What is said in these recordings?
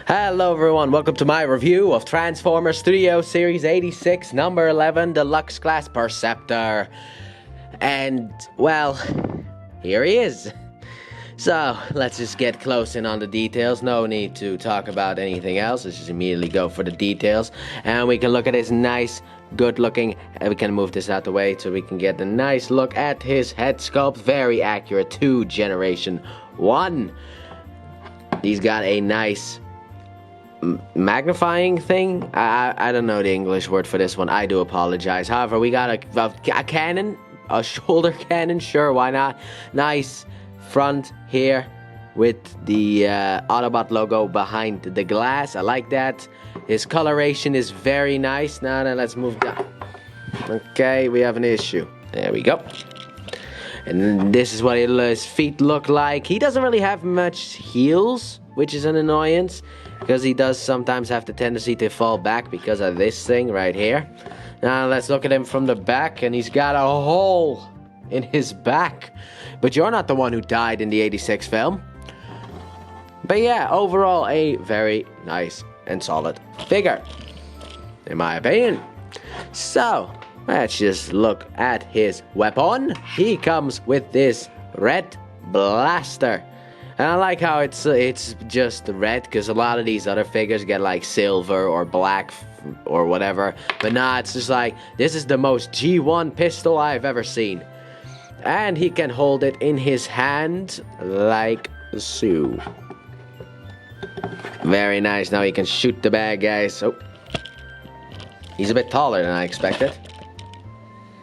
Hello everyone, welcome to my review of Transformers Studio Series 86 number 11 Deluxe Class Perceptor. And, well, here he is. So, let's just get close in on the details. No need to talk about anything else. Let's just immediately go for the details. And we can look at his nice, good looking, and we can move this out the way so we can get a nice look at his head sculpt. Very accurate to Generation 1. He's got a nice magnifying thing. I don't know the English word for this one. I do apologize. However, we got a cannon, a shoulder cannon. Sure, why not? Nice front here with the Autobot logo behind the glass. I like that. His coloration is very nice. Now let's move down. Okay, we have an issue. There we go. And this is what his feet look like. He doesn't really have much heels, which is an annoyance, because he does sometimes have the tendency to fall back because of this thing right here. Now let's look at him from the back, and he's got a hole in his back. But you're not the one who died in the 86 film. But yeah, overall a very nice and solid figure, in my opinion. So, let's just look at his weapon. He comes with this red blaster. And I like how it's just red, because a lot of these other figures get like silver or black or whatever. But nah, it's just like, this is the most G1 pistol I've ever seen. And he can hold it in his hand like so. Very nice. Now he can shoot the bad guys. Oh, he's a bit taller than I expected.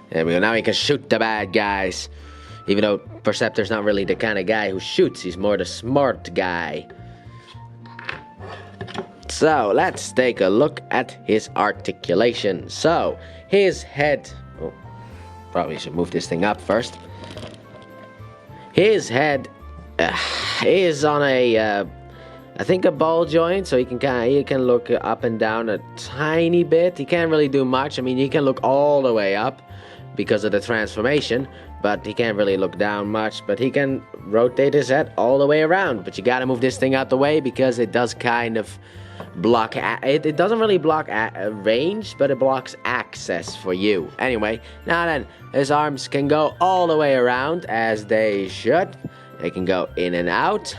There we go. Now he can shoot the bad guys. Even though Perceptor's not really the kind of guy who shoots, he's more the smart guy. So, let's take a look at his articulation. So, his head... Oh, probably should move this thing up first. His head is on a... I think a ball joint, so he can look up and down a tiny bit. He can't really do much. I mean, he can look all the way up because of the transformation, but he can't really look down much. But he can rotate his head all the way around. But you gotta move this thing out the way because it does kind of block... It doesn't really block range, but it blocks access for you. Anyway, now then, his arms can go all the way around, as they should. They can go in and out.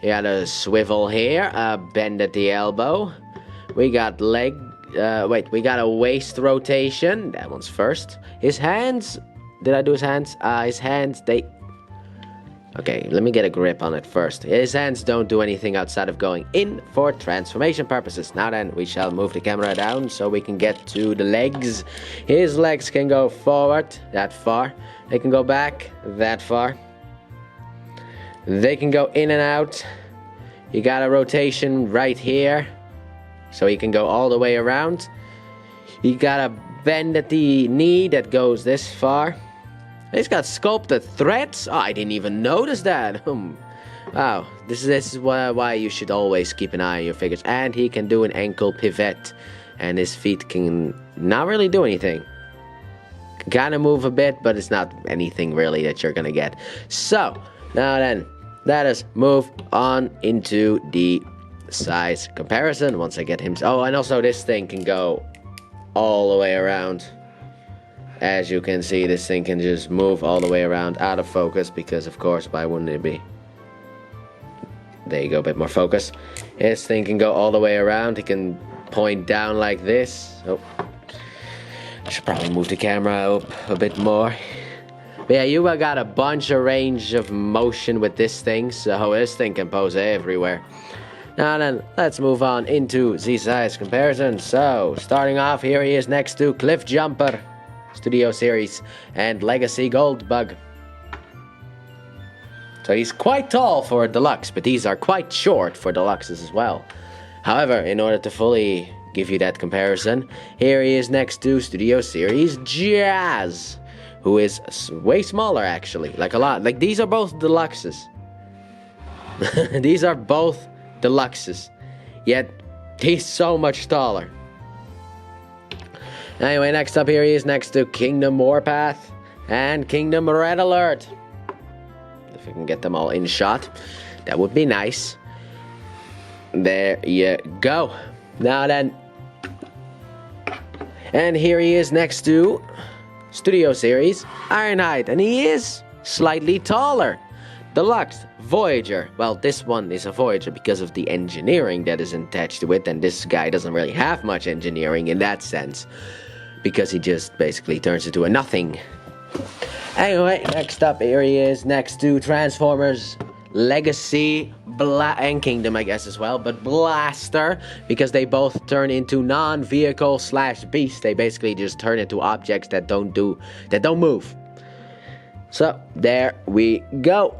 You got a swivel here, a bend at the elbow. We got leg... we got a waist rotation. That one's first. His hands... Did I do his hands? His hands, they... Okay, let me get a grip on it first. His hands don't do anything outside of going in for transformation purposes. Now then, we shall move the camera down so we can get to the legs. His legs can go forward that far. They can go back that far. They can go in and out. You got a rotation right here, so he can go all the way around. You got a bend at the knee that goes this far. He's got sculpted threads. Oh, I didn't even notice that. Wow, this is why you should always keep an eye on your figures. And he can do an ankle pivot, and his feet can not really do anything. Can kind of move a bit, but it's not anything really that you're gonna get. So, now then, let us move on into the size comparison once I get him. Oh, and also this thing can go all the way around. As you can see, this thing can just move all the way around, out of focus, because of course, why wouldn't it be? There you go, a bit more focus. This thing can go all the way around. It can point down like this. Oh, I should probably move the camera up a bit more. But yeah, you got a bunch of range of motion with this thing, so this thing can pose everywhere. Now then, let's move on into the size comparison. So, starting off, here he is next to Cliff Jumper, Studio Series, and Legacy Goldbug. So he's quite tall for a Deluxe, but these are quite short for Deluxes as well. However, in order to fully give you that comparison, here he is next to Studio Series Jazz, who is way smaller actually, like a lot. Like, these are both Deluxes. These are both Deluxes, yet he's so much taller. Anyway, next up here he is next to Kingdom Warpath and Kingdom Red Alert. If we can get them all in shot, that would be nice. There you go. Now then. And here he is next to Studio Series Ironhide, and he is slightly taller. Deluxe Voyager. Well, this one is a Voyager because of the engineering that is attached to it, and this guy doesn't really have much engineering in that sense, because he just basically turns into a nothing. Anyway, next up, here he is next to Transformers Legacy and Kingdom, I guess, as well, but Blaster, because they both turn into non-vehicle / beasts. They basically just turn into objects that don't move. So there we go.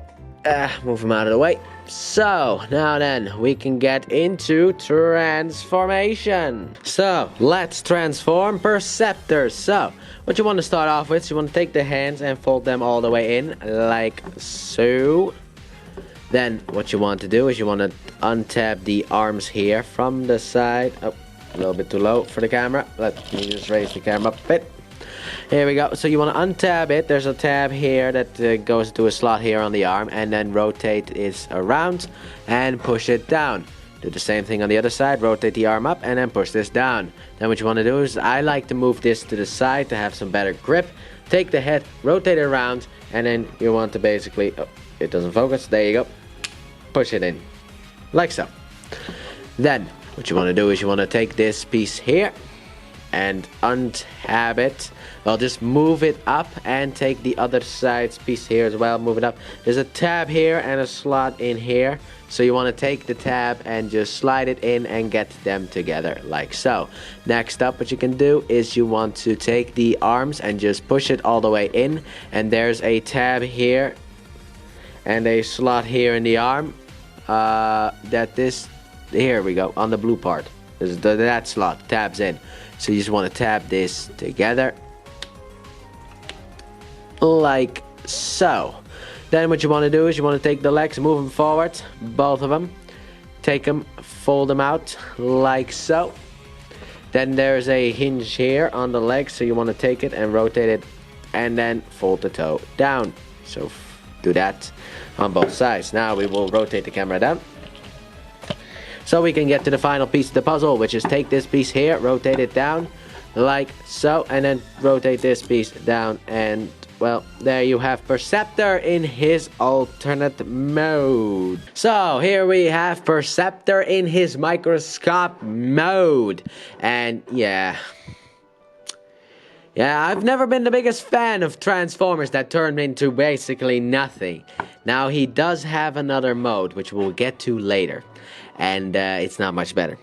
Move him out of the way. So now then, we can get into transformation. So let's transform Perceptor. So what you want to start off with, you want to take the hands and fold them all the way in like so. Then what you want to do is you want to untap the arms here from the side. Oh, a little bit too low for the camera. Let me just raise the camera up a bit. Here we go. So you want to untap it. There's a tab here that goes to a slot here on the arm, and then rotate it around and push it down. Do the same thing on the other side. Rotate the arm up and then push this down. Then what you want to do is, I like to move this to the side to have some better grip. Take the head, rotate it around, and then you want to basically, oh, it doesn't focus. There you go. Push it in like so. Then what you want to do is you want to take this piece here and untab it. Well, just move it up and take the other side's piece here as well. Move it up. There's a tab here and a slot in here, so you want to take the tab and just slide it in and get them together like so. Next up, what you can do is you want to take the arms and just push it all the way in, and there's a tab here and a slot here in the arm. Here we go, on the blue part. This is that slot, tabs in. So you just want to tab this together like so. Then what you want to do is you want to take the legs, move them forward, both of them. Take them, fold them out like so. Then there's a hinge here on the leg, so you want to take it and rotate it and then fold the toe down. So do that on both sides. Now we will rotate the camera down, so we can get to the final piece of the puzzle, which is take this piece here, rotate it down like so, and then rotate this piece down, and well, there you have Perceptor in his alternate mode. So here we have Perceptor in his microscope mode, and yeah, I've never been the biggest fan of Transformers that turn into basically nothing. Now he does have another mode, which we'll get to later, and it's not much better.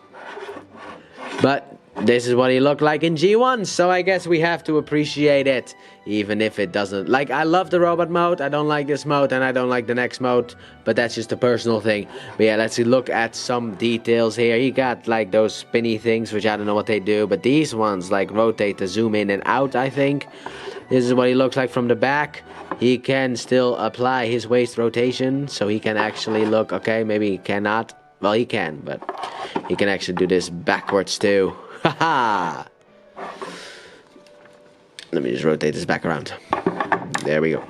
But this is what he looked like in G1, so I guess we have to appreciate it, even if it doesn't. Like, I love the robot mode, I don't like this mode, and I don't like the next mode, but that's just a personal thing. But yeah, let's look at some details here. You got like those spinny things, which I don't know what they do, but these ones like rotate to zoom in and out, I think. This is what he looks like from the back. He can still apply his waist rotation, so he can actually look, okay, maybe he cannot. Well, he can, but he can actually do this backwards too. Haha! Let me just rotate this back around. There we go.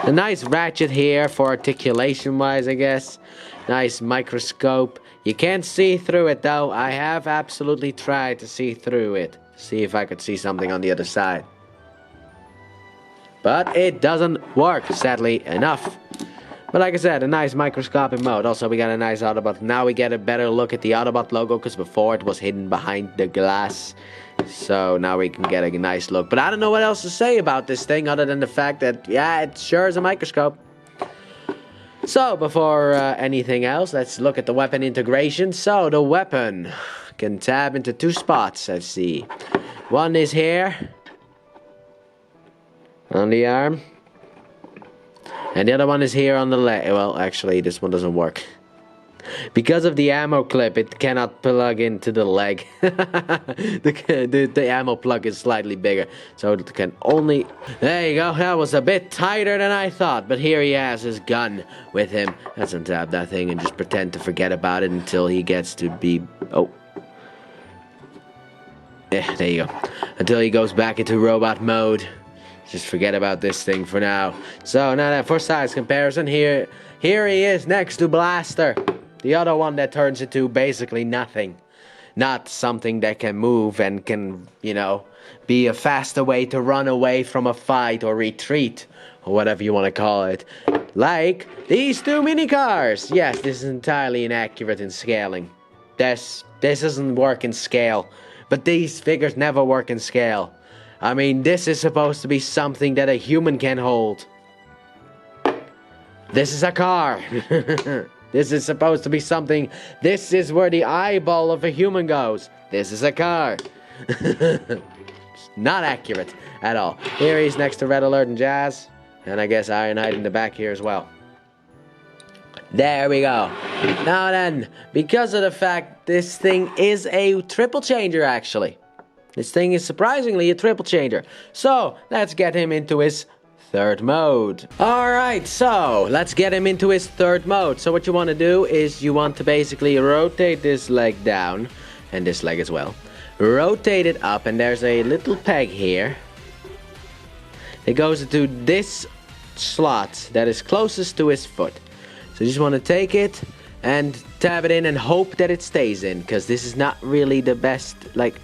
A nice ratchet here for articulation wise, I guess. Nice microscope. You can't see through it though. I have absolutely tried to see through it. See if I could see something on the other side. But it doesn't work, sadly enough. But like I said, a nice microscopic mode. Also, we got a nice Autobot. Now we get a better look at the Autobot logo, because before it was hidden behind the glass. So now we can get a nice look. But I don't know what else to say about this thing, other than the fact that, yeah, it sure is a microscope. So, before anything else, let's look at the weapon integration. So, the weapon can tab into two spots, let's see. One is here, on the arm. And the other one is here on the leg. Well, actually, this one doesn't work. Because of the ammo clip, it cannot plug into the leg. the ammo plug is slightly bigger, so it can only... There you go, that was a bit tighter than I thought, but here he has his gun with him. Let's untap that thing and just pretend to forget about it until he gets to be... Oh. There you go. Until he goes back into robot mode. Just forget about this thing for now. So now that for size comparison, here he is next to Blaster. The other one that turns into basically nothing. Not something that can move and can, you know, be a faster way to run away from a fight or retreat, or whatever you want to call it. Like these two mini cars. Yes, this is entirely inaccurate in scaling. This doesn't work in scale. But these figures never work in scale. I mean, this is supposed to be something that a human can hold. This is a car. This is supposed to be something. This is where the eyeball of a human goes. This is a car. Not accurate at all. Here he's next to Red Alert and Jazz. And I guess Ironhide in the back here as well. There we go. Now then, because of the fact this thing is a triple changer actually. This thing is surprisingly a triple changer. So, let's get him into his third mode. Alright, so let's get him into his third mode. So what you want to do is you want to basically rotate this leg down. And this leg as well. Rotate it up and there's a little peg here. It goes into this slot that is closest to his foot. So you just want to take it and tab it in and hope that it stays in, because this is not really the best, like,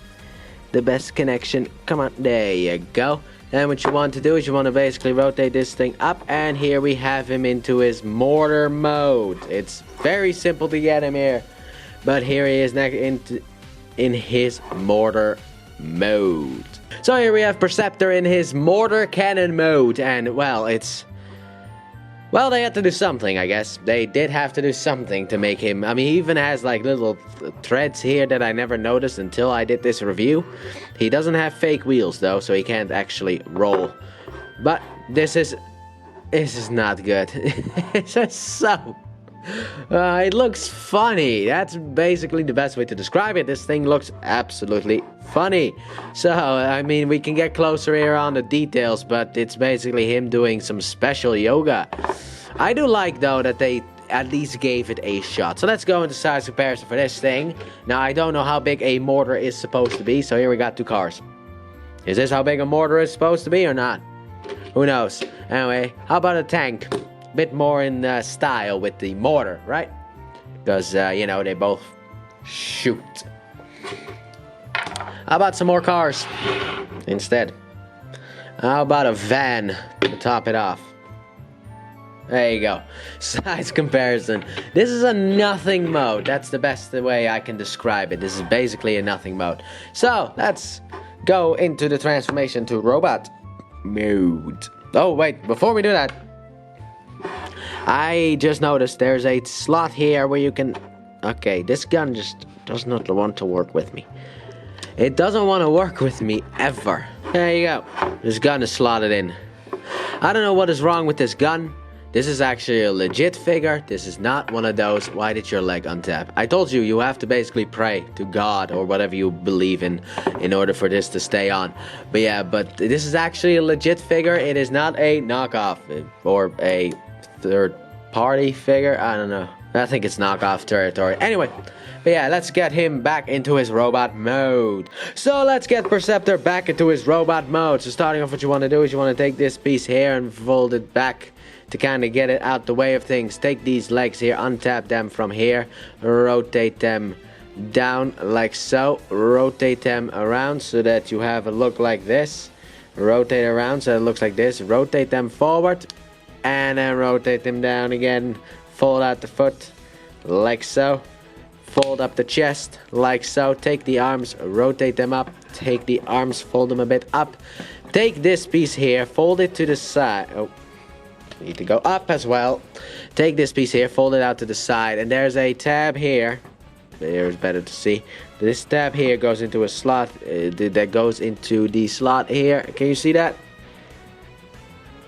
the best connection. Come on, there you go. Then what you want to do is you want to basically rotate this thing up, and here we have him into his Mortar Mode. It's very simple to get him here, but here he is in his Mortar Mode. So here we have Perceptor in his Mortar Cannon Mode, and well, well, they had to do something, I guess. They did have to do something to make him... I mean, he even has, like, little threads here that I never noticed until I did this review. He doesn't have fake wheels, though, so he can't actually roll. But this is not good. It's just so... it looks funny. That's basically the best way to describe it. This thing looks absolutely funny. So, I mean, we can get closer here on the details, but it's basically him doing some special yoga. I do like, though, that they at least gave it a shot. So let's go into size comparison for this thing. Now, I don't know how big a mortar is supposed to be, so here we got two cars. Is this how big a mortar is supposed to be or not? Who knows? Anyway, how about a tank? Bit more in style with the mortar, right? Because, you know, they both shoot. How about some more cars instead? How about a van to top it off? There you go. Size comparison. This is a nothing mode. That's the best way I can describe it. This is basically a nothing mode. So, let's go into the transformation to robot mode. Oh, wait. Before we do that, I just noticed there's a slot here where you can... Okay, this gun just does not want to work with me. It doesn't want to work with me ever. There you go. This gun is slotted in. I don't know what is wrong with this gun. This is actually a legit figure. This is not one of those, why did your leg untap? I told you, you have to basically pray to God or whatever you believe in order for this to stay on. But yeah, but this is actually a legit figure. It is not a knockoff or a third party figure. I don't know. I think it's knockoff territory. Anyway, but yeah, let's get him back into his robot mode. So let's get Perceptor back into his robot mode. So starting off, what you want to do is you want to take this piece here and fold it back to kind of get it out the way of things. Take these legs here, untap them from here, rotate them down like so, rotate them around so that you have a look like this, rotate around so it looks like this, rotate them forward, and then rotate them down again, fold out the foot like so, fold up the chest like so, take the arms, rotate them up, take the arms, fold them a bit up, take this piece here, fold it to the side, oh, need to go up as well, take this piece here, fold it out to the side, and there's a tab here, there's better to see, this tab here goes into a slot, that goes into the slot here, can you see that?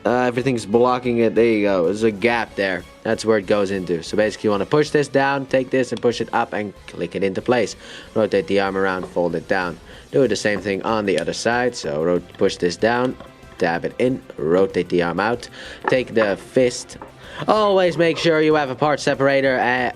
Everything's blocking it. There you go. There's a gap there. That's where it goes into. So basically you want to push this down, take this and push it up and click it into place. Rotate the arm around, fold it down. Do the same thing on the other side. So push this down, tab it in, rotate the arm out, take the fist. Always make sure you have a part separator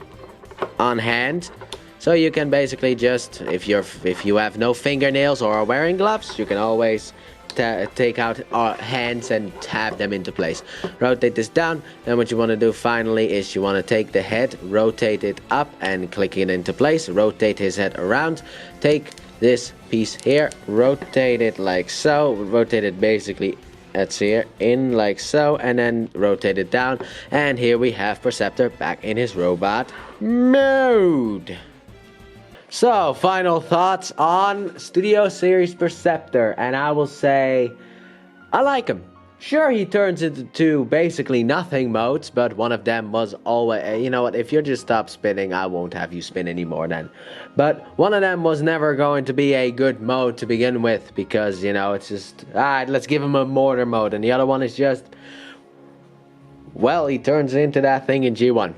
on hand. So you can basically just, if you have no fingernails or are wearing gloves, you can always take out our hands and tap them into place. Rotate this down. Then what you want to do finally is you want to take the head, rotate it up and click it into place. Rotate his head around. Take this piece here, rotate it like so. Rotate it basically, let's see here, in like so, and then rotate it down. And here we have Perceptor back in his robot mode. So, final thoughts on Studio Series Perceptor, and I will say, I like him. Sure, he turns into two basically nothing modes, but one of them was always, you know what, if you just stop spinning, I won't have you spin anymore then. But one of them was never going to be a good mode to begin with, because, you know, it's just, alright, let's give him a Mortar Mode, and the other one is just, well, he turns into that thing in G1.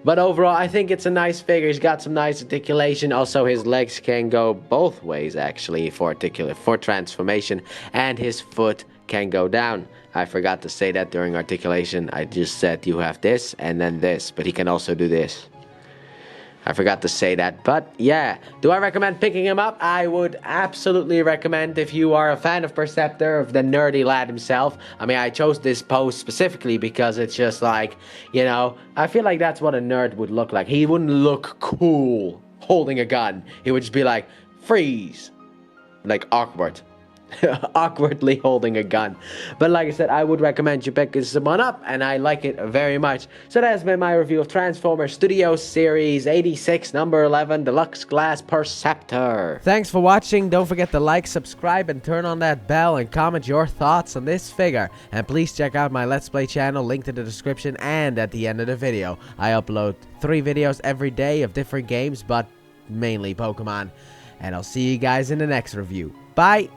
But overall, I think it's a nice figure. He's got some nice articulation. Also, his legs can go both ways, actually, for transformation. And his foot can go down. I forgot to say that during articulation. I just said you have this and then this. But he can also do this. I forgot to say that. But yeah, do I recommend picking him up? I would absolutely recommend if you are a fan of Perceptor, of the nerdy lad himself. I mean, I chose this pose specifically because it's just like, you know, I feel like that's what a nerd would look like. He wouldn't look cool holding a gun. He would just be like, freeze. Like, awkward. Awkwardly holding a gun. But like I said, I would recommend you pick this one up, and I like it very much. So that has been my review of Transformers Studio Series 86 number 11 Deluxe Glass Perceptor. Thanks for watching. Don't forget to like, subscribe, and turn on that bell, and comment your thoughts on this figure. And please check out my Let's Play channel, linked in the description and at the end of the video. I upload 3 videos every day of different games, but mainly Pokemon. And I'll see you guys in the next review. Bye!